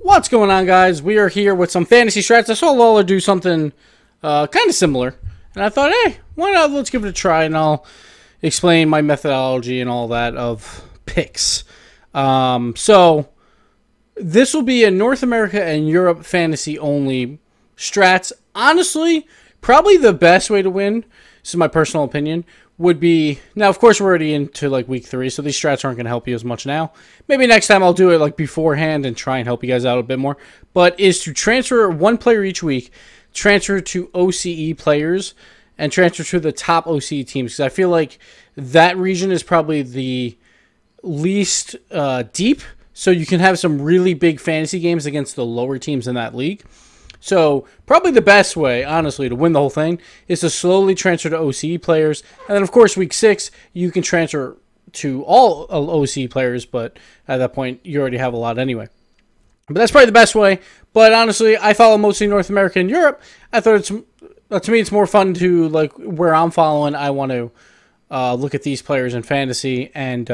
What's going on, guys? We are here with some fantasy strats. I saw Lawler do something kind of similar, and I thought, hey, why not? Let's give it a try, and I'll explain my methodology and all that of picks. So this will be a North America and Europe fantasy only strats. Honestly, probably the best way to win, this is my personal opinion, would be, now of course we're already into like week 3, so these strats aren't going to help you as much now. Maybe next time I'll do it like beforehand and try and help you guys out a bit more. But is to transfer one player each week, transfer to OCE players, and transfer to the top OCE teams. Because I feel like that region is probably the least deep, so you can have some really big fantasy games against the lower teams in that league. So probably the best way, honestly, to win the whole thing is to slowly transfer to OCE players. And then, of course, week 6, you can transfer to all OCE players, but at that point, you already have a lot anyway. But that's probably the best way. But honestly, I follow mostly North America and Europe. I thought to me, it's more fun to, like, where I'm following, I want to look at these players in fantasy. And,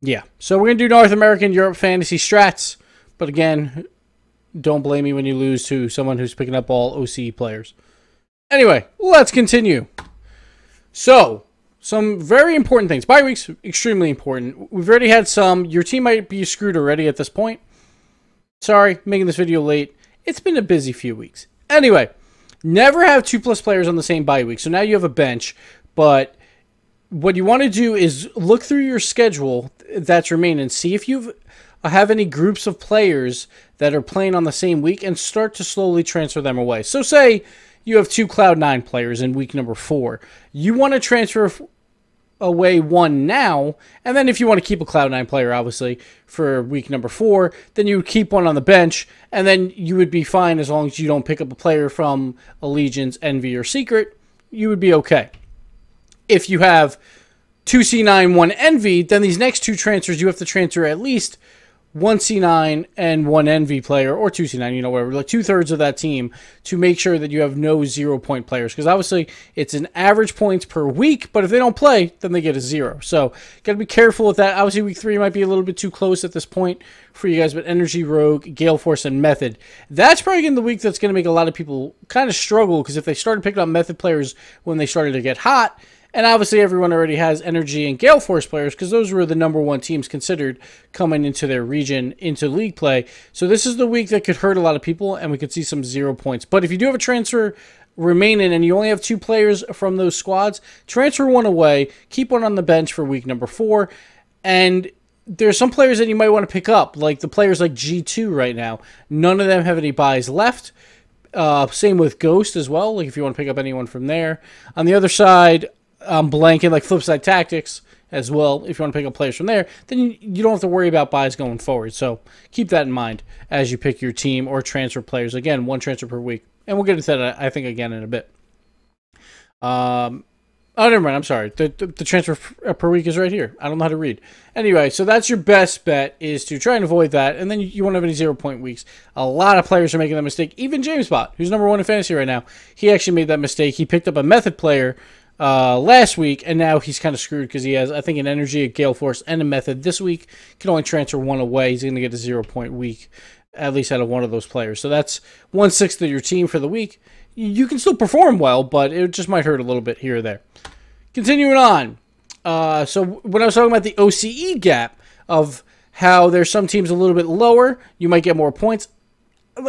yeah. So we're going to do North American, Europe fantasy strats. But again, don't blame me when you lose to someone who's picking up all OCE players. Anyway, let's continue. So, some very important things. Bye weeks, extremely important. We've already had some. Your team might be screwed already at this point. Sorry, making this video late. It's been a busy few weeks. Anyway, never have 2+ players on the same bye week. So now you have a bench, but what you want to do is look through your schedule that's remaining and see if you have any groups of players that are playing on the same week and start to slowly transfer them away. So say you have 2 Cloud9 players in week number 4. You want to transfer away one now, and then if you want to keep a Cloud9 player, obviously, for week number 4, then you would keep one on the bench, and then you would be fine as long as you don't pick up a player from Allegiance, Envy, or Secret. You would be okay. If you have 2 C9, 1 Envy, then these next 2 transfers, you have to transfer at least 1 C9 and 1 Envy player, or 2 C9, you know, whatever, like 2/3 of that team, to make sure that you have no 0-point players. Because obviously, it's an average points per week, but if they don't play, then they get a 0. So, got to be careful with that. Obviously, week 3 might be a little bit too close at this point for you guys, but Energy, Rogue, Gale Force, and Method. That's probably going to be the week that's going to make a lot of people kind of struggle, because if they started picking up Method players when they started to get hot, and obviously everyone already has Energy and Gale Force players because those were the #1 teams considered coming into their region, into league play. So this is the week that could hurt a lot of people, and we could see some 0 points. But if you do have a transfer remaining and you only have 2 players from those squads, transfer one away, keep one on the bench for week number 4. And there's some players that you might want to pick up, like the players like G2 right now. None of them have any buys left. Same with Ghost as well, like if you want to pick up anyone from there. On the other side, I'm blanking, like Flipside Tactics as well. If you want to pick up players from there, then you don't have to worry about buys going forward. So keep that in mind as you pick your team or transfer players. Again, 1 transfer per week. And we'll get into that, I think, again in a bit. Oh, never mind. I'm sorry. The transfer per week is right here. I don't know how to read. Anyway, so that's your best bet, is to try and avoid that. And then you won't have any 0-point weeks. A lot of players are making that mistake. Even JamesBot, who's #1 in fantasy right now, he actually made that mistake. He picked up a Method player last week, and now he's kind of screwed because he has, I think, an Energy, a Gale Force, and a Method this week. Can only transfer one away. He's going to get a 0-point week, at least out of one of those players. So that's 1/6 of your team for the week. You can still perform well, but it just might hurt a little bit here or there. Continuing on. So when I was talking about the OCE gap of how there's some teams a little bit lower, you might get more points.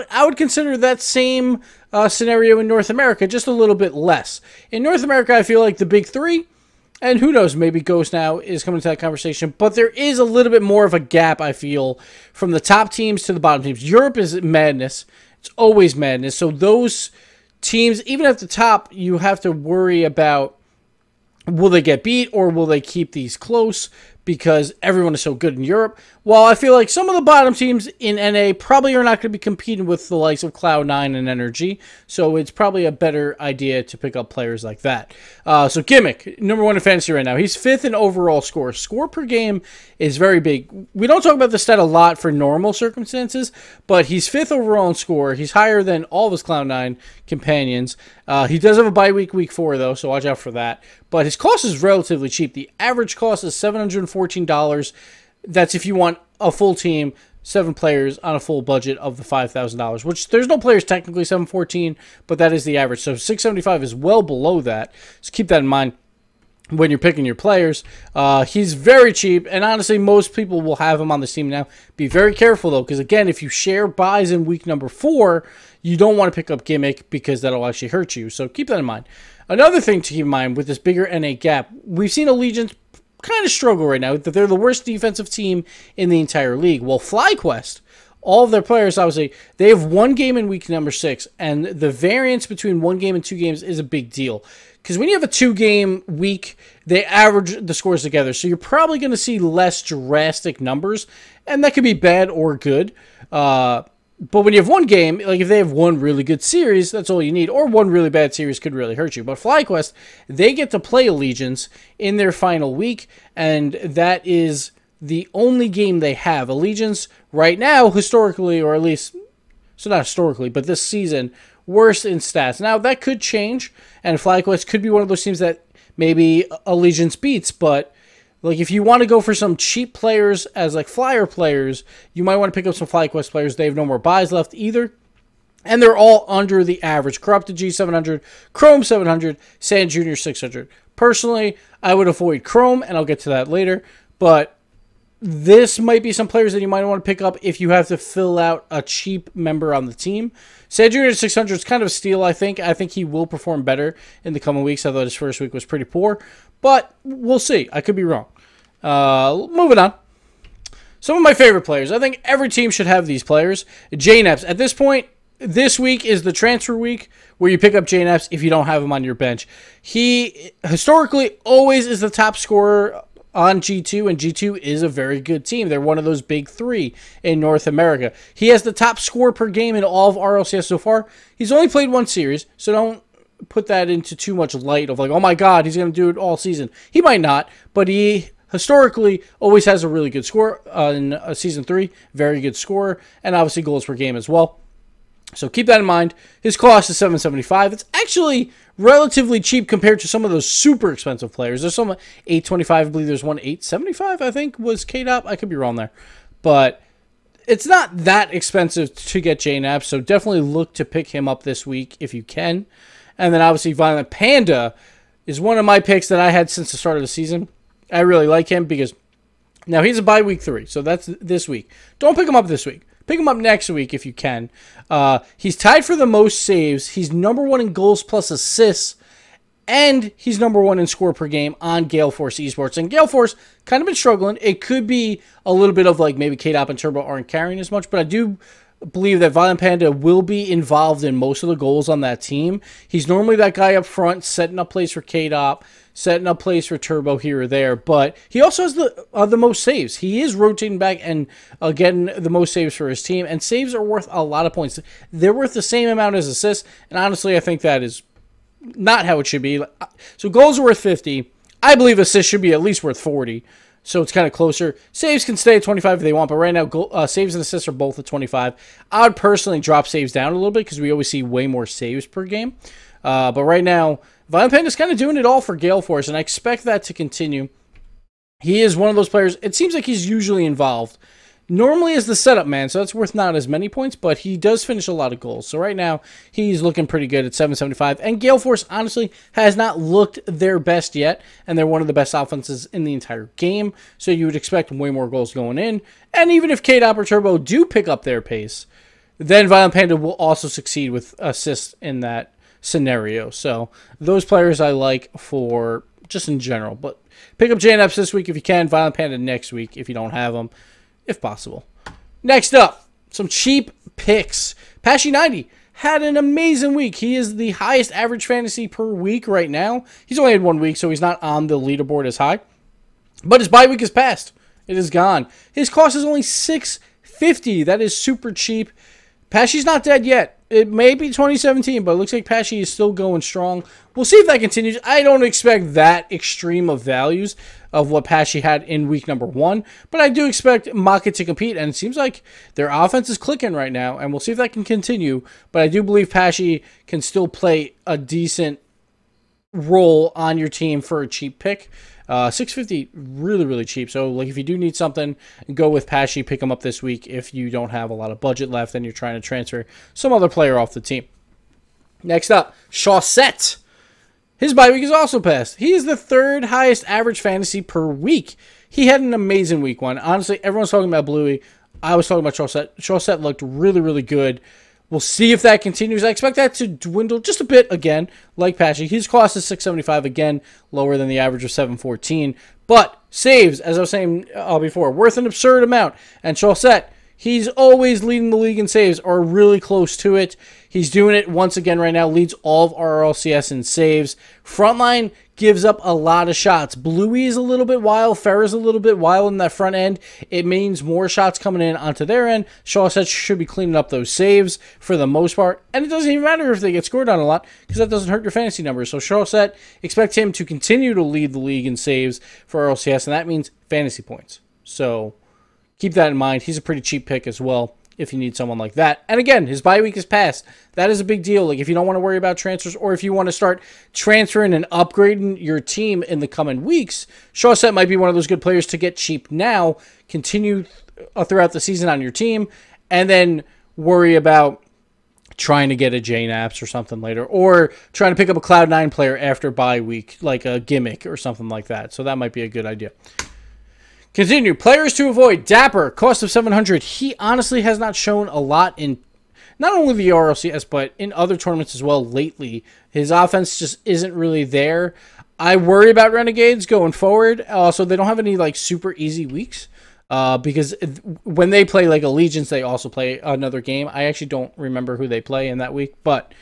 I would consider that same scenario in North America, just a little bit less. In North America, I feel like the big 3, and who knows, maybe Ghost now is coming to that conversation, but there is a little bit more of a gap, I feel, from the top teams to the bottom teams. Europe is madness. It's always madness. So those teams, even at the top, you have to worry about, will they get beat or will they keep these close because everyone is so good in Europe? While I feel like some of the bottom teams in NA probably are not going to be competing with the likes of Cloud9 and Energy, so it's probably a better idea to pick up players like that. So Gimmick, #1 in fantasy right now. He's 5th in overall score. Score per game is very big. We don't talk about this stat a lot for normal circumstances, but he's 5th overall in score. He's higher than all of his Cloud9 companions. He does have a bye week, week 4, though, so watch out for that. But his cost is relatively cheap. The average cost is $714. That's if you want a full team. 7 players on a full budget of the $5,000, which there's no players technically 714, but that is the average. So 675 is well below that. So keep that in mind when you're picking your players. He's very cheap, and honestly, most people will have him on the team now. Be very careful, though, because, again, if you share buys in week number 4, you don't want to pick up Gimmick because that'll actually hurt you. So keep that in mind. Another thing to keep in mind with this bigger NA gap, we've seen Allegiance kind of struggle right now, that they're the worst defensive team in the entire league. Well, FlyQuest, all of their players, obviously, they have 1 game in week number 6, and the variance between 1 game and 2 games is a big deal. Because when you have a 2-game week, they average the scores together. So you're probably going to see less drastic numbers. And that could be bad or good. But when you have 1 game, like if they have 1 really good series, that's all you need. Or 1 really bad series could really hurt you. But FlyQuest, they get to play Allegiance in their final week. And that is the only game they have. Allegiance right now, historically, or at least, so not historically, but this season, worst in stats. Now, that could change, and FlyQuest could be one of those teams that maybe Allegiance beats, but like if you want to go for some cheap players as like flyer players, you might want to pick up some FlyQuest players. They have no more buys left either, and they're all under the average. Corrupted G 700, Chrome 700, Sand Jr. 600. Personally, I would avoid Chrome, and I'll get to that later, but this might be some players that you might want to pick up if you have to fill out a cheap member on the team. Sand Jr. 600 is kind of a steal, I think. I think he will perform better in the coming weeks. I thought his first week was pretty poor, but we'll see. I could be wrong. Moving on. Some of my favorite players. I think every team should have these players. JNEPs. At this point, this week is the transfer week where you pick up JNEPs if you don't have him on your bench. He historically always is the top scorer on G2, and G2 is a very good team. They're one of those big 3 in North America. He has the top score per game in all of RLCS so far. He's only played 1 series, so don't put that into too much light of like, oh my god, he's going to do it all season. He might not, but he historically always has a really good score in Season 3. Very good scorer, and obviously goals per game as well. So keep that in mind. His cost is $775. It's actually relatively cheap compared to some of those super expensive players. There's some $825. I believe there's one $875, I think, was KDOP. I could be wrong there. But it's not that expensive to get JNAP, so definitely look to pick him up this week if you can. And then obviously Violent Panda is one of my picks that I had since the start of the season. I really like him because now he's a bye week 3, so that's this week. Don't pick him up this week. Pick him up next week if you can. He's tied for the most saves. He's number 1 in goals plus assists. And he's number 1 in score per game on Gale Force Esports. And Gale Force kind of been struggling. It could be a little bit of like maybe KDOP and Turbo aren't carrying as much. But I do believe that Violent Panda will be involved in most of the goals on that team. He's normally that guy up front setting up plays for KDOP, setting up plays for Turbo here or there, but he also has the most saves. He is rotating back and getting the most saves for his team, and saves are worth a lot of points. They're worth the same amount as assists, and honestly, I think that is not how it should be. So goals are worth 50. I believe assists should be at least worth 40, so it's kind of closer. Saves can stay at 25 if they want, but right now, saves and assists are both at 25. I would personally drop saves down a little bit because we always see way more saves per game. But right now, Violent Panda is kind of doing it all for Gale Force, and I expect that to continue. He is one of those players. It seems like he's usually involved. Normally is the setup man, so that's worth not as many points, but he does finish a lot of goals. So right now, he's looking pretty good at 775. And Gale Force, honestly, has not looked their best yet, and they're one of the best offenses in the entire game. So you would expect way more goals going in. And even if KDOP or Turbo do pick up their pace, then Violent Panda will also succeed with assists in that scenario. So those players I like for just in general. But pick up JNEPs this week if you can. Violent Panda next week if you don't have them, if possible. Next up, some cheap picks. Pashy90 had an amazing week. He is the highest average fantasy per week right now. He's only had 1 week, so he's not on the leaderboard as high. But his bye week is passed. It is gone. His cost is only $650. That is super cheap. Pashy's not dead yet. It may be 2017, but it looks like Pashy is still going strong. We'll see if that continues. I don't expect that extreme of values of what Pashy had in week number 1, but I do expect Maka to compete, and it seems like their offense is clicking right now, and we'll see if that can continue. But I do believe Pashy can still play a decent role on your team for a cheap pick. 650, really, really cheap. So, like, if you do need something, go with Pashy. Pick him up this week if you don't have a lot of budget left and you're trying to transfer some other player off the team. Next up, Chaussette. His bye week is also passed. He is the third highest average fantasy per week. He had an amazing week one. Honestly, everyone's talking about Bluey. I was talking about Chaussette. Chaussette looked really, really good. We'll see if that continues. I expect that to dwindle just a bit again, like Patchy. His cost is $675 again, lower than the average of $714. But saves, as I was saying before, worth an absurd amount. And Chaussette, he's always leading the league in saves, or really close to it. He's doing it once again right now. Leads all of RLCS in saves. Frontline gives up a lot of shots. Bluey is a little bit wild. Farrah's a little bit wild in that front end. It means more shots coming in onto their end. Chaussette should be cleaning up those saves for the most part. And it doesn't even matter if they get scored on a lot, because that doesn't hurt your fantasy numbers. So Chaussette, expect him to continue to lead the league in saves for RLCS, and that means fantasy points. So keep that in mind. He's a pretty cheap pick as well if you need someone like that. And again, his bye week is passed. That is a big deal. Like, if you don't want to worry about transfers, or if you want to start transferring and upgrading your team in the coming weeks, Chaussette might be one of those good players to get cheap now, continue throughout the season on your team, and then worry about trying to get a J-Naps or something later, or trying to pick up a Cloud9 player after bye week, like a gimmick or something like that. So that might be a good idea. Continue. Players to avoid. Dapper, cost of $700. He honestly has not shown a lot in not only the RLCS, but in other tournaments as well lately. His offense just isn't really there. I worry about Renegades going forward. Also, they don't have any like super easy weeks because when they play like Allegiance, they also play another game. I actually don't remember who they play in that week, but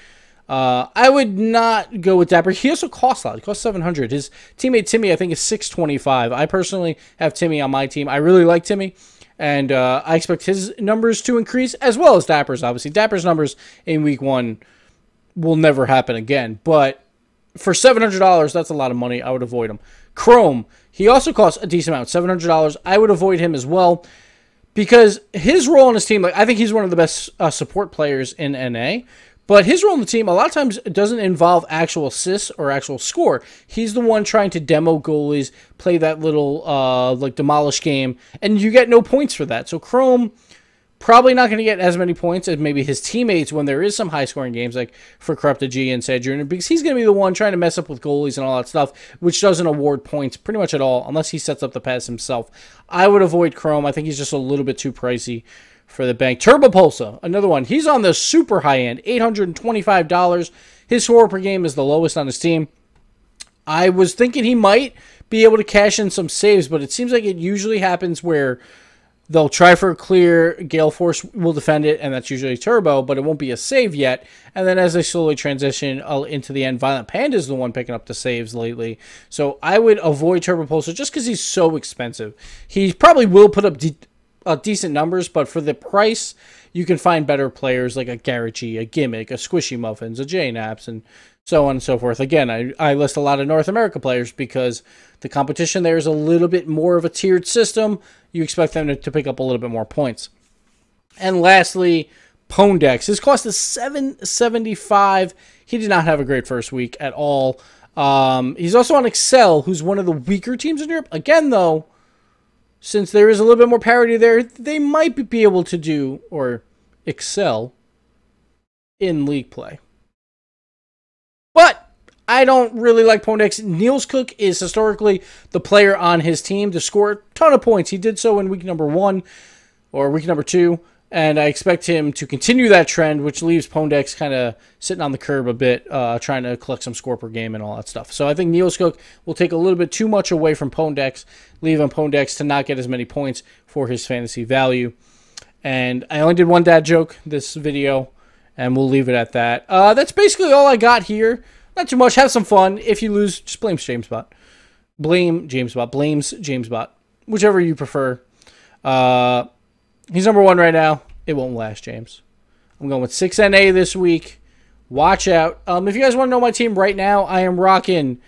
I would not go with Dapper. He also costs a lot. He costs $700. His teammate Timmy, I think, is $625. I personally have Timmy on my team. I really like Timmy, and I expect his numbers to increase, as well as Dapper's, obviously. Dapper's numbers in week one will never happen again, but for $700, that's a lot of money. I would avoid him. Chrome, he also costs a decent amount, $700. I would avoid him as well, because his role on his team, like, I think he's one of the best support players in NA. But his role on the team, a lot of times, doesn't involve actual assists or actual score. He's the one trying to demo goalies, play that little, like, demolish game, and you get no points for that. So Chrome, probably not going to get as many points as maybe his teammates when there is some high-scoring games, like for Corrupted G and Sad Jr., because he's going to be the one trying to mess up with goalies and all that stuff, which doesn't award points pretty much at all, unless he sets up the pass himself. I would avoid Chrome. I think he's just a little bit too pricey for the bank. Turbo Pulsa, another one. He's on the super high end, $825. His score per game is the lowest on his team. I was thinking he might be able to cash in some saves, but it seems like it usually happens where they'll try for a clear, Gale Force will defend it, and that's usually Turbo, but it won't be a save yet. And then as they slowly transition into the end, Violent Panda is the one picking up the saves lately. So I would avoid Turbo Pulsa just because he's so expensive. He probably will put up decent numbers, but for the price, you can find better players like a Garrett G, a Gimmick, a Squishy Muffins, a J-Naps, and so on and so forth. Again, I list a lot of North America players because the competition there is a little bit more of a tiered system. You expect them to pick up a little bit more points. And lastly, Pondex. His cost is $775. He did not have a great first week at all. He's also on Excel, who's one of the weaker teams in Europe. Again, though, since there is a little bit more parity there, they might be able to do or excel in league play. But I don't really like Pondex. Niels Cook is historically the player on his team to score a ton of points. He did so in week number 1 or week number 2, and I expect him to continue that trend, which leaves Pondex kind of sitting on the curb a bit, trying to collect some score per game and all that stuff. So I think Niels Cook will take a little bit too much away from Pondex, leaving Pondex to not get as many points for his fantasy value. And I only did one dad joke this video, and we'll leave it at that. That's basically all I got here. Not too much. Have some fun. If you lose, just blame JamesBot. Blame JamesBot. Blames JamesBot. Whichever you prefer. He's number 1 right now. It won't last, James. I'm going with 6NA this week. Watch out. If you guys want to know my team right now, I am rocking,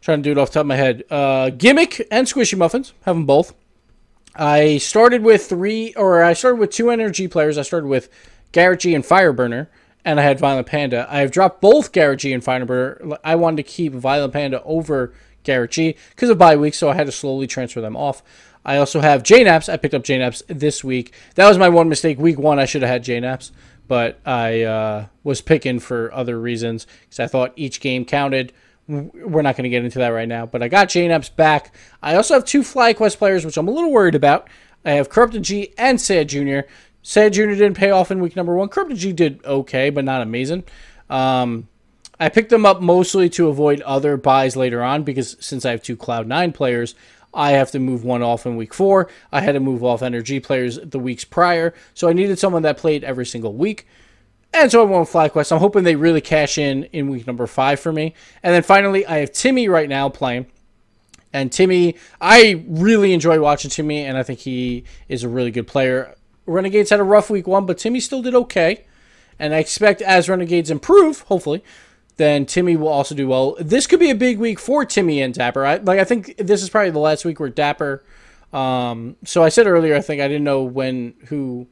trying to do it off the top of my head, Gimmick and Squishy Muffins. Have them both. I started with 2 energy players. I started with Garrett G and Fireburner. and I had Violent Panda. I have dropped both Garrett G and Firebird. I wanted to keep Violent Panda over Garrett G because of bye week, so I had to slowly transfer them off. I also have J-Naps. I picked up J-Naps this week. That was my one mistake. Week 1, I should have had J-Naps, but I was picking for other reasons because I thought each game counted. We're not going to get into that right now, but I got J-Naps back. I also have 2 FlyQuest players, which I'm a little worried about. I have Corrupted G and Sad Jr. Sad Jr. didn't pay off in week number 1. Corrupted G did okay, but not amazing. I picked them up mostly to avoid other buys later on because since I have 2 Cloud9 players, I have to move one off in week 4. I had to move off Energy players the weeks prior, so I needed someone that played every single week. And so I went with FlyQuest. I'm hoping they really cash in week number 5 for me. And then finally, I have Timmy right now playing. And Timmy, I really enjoy watching Timmy, and I think he is a really good player. Renegades had a rough week 1, but Timmy still did okay. And I expect as Renegades improve, hopefully, then Timmy will also do well. This could be a big week for Timmy and Dapper. I think this is probably the last week where Dapper... so I said earlier, I think I didn't know who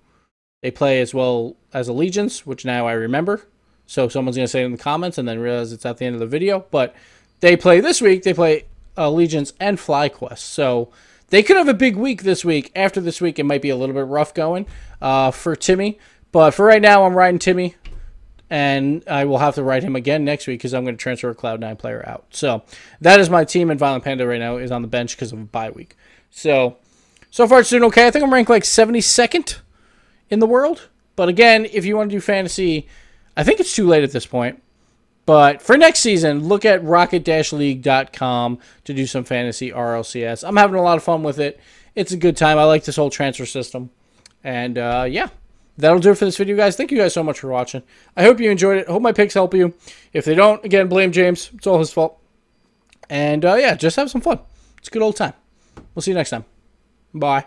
they play as well as Allegiance, which now I remember. So someone's going to say it in the comments and then realize it's at the end of the video. But they play this week. They play Allegiance and FlyQuest. So... they could have a big week this week. After this week, it might be a little bit rough going for Timmy. But for right now, I'm riding Timmy. And I will have to ride him again next week because I'm going to transfer a Cloud9 player out. So that is my team. And Violent Panda right now is on the bench because of a bye week. So far it's doing okay. I think I'm ranked like 72nd in the world. But again, if you want to do fantasy, I think it's too late at this point. But for next season, look at rocket-league.com to do some fantasy RLCS. I'm having a lot of fun with it. It's a good time. I like this whole transfer system. And, yeah, that'll do it for this video, guys. Thank you guys so much for watching. I hope you enjoyed it. I hope my picks help you. If they don't, again, blame James. It's all his fault. And, yeah, just have some fun. It's a good old time. We'll see you next time. Bye.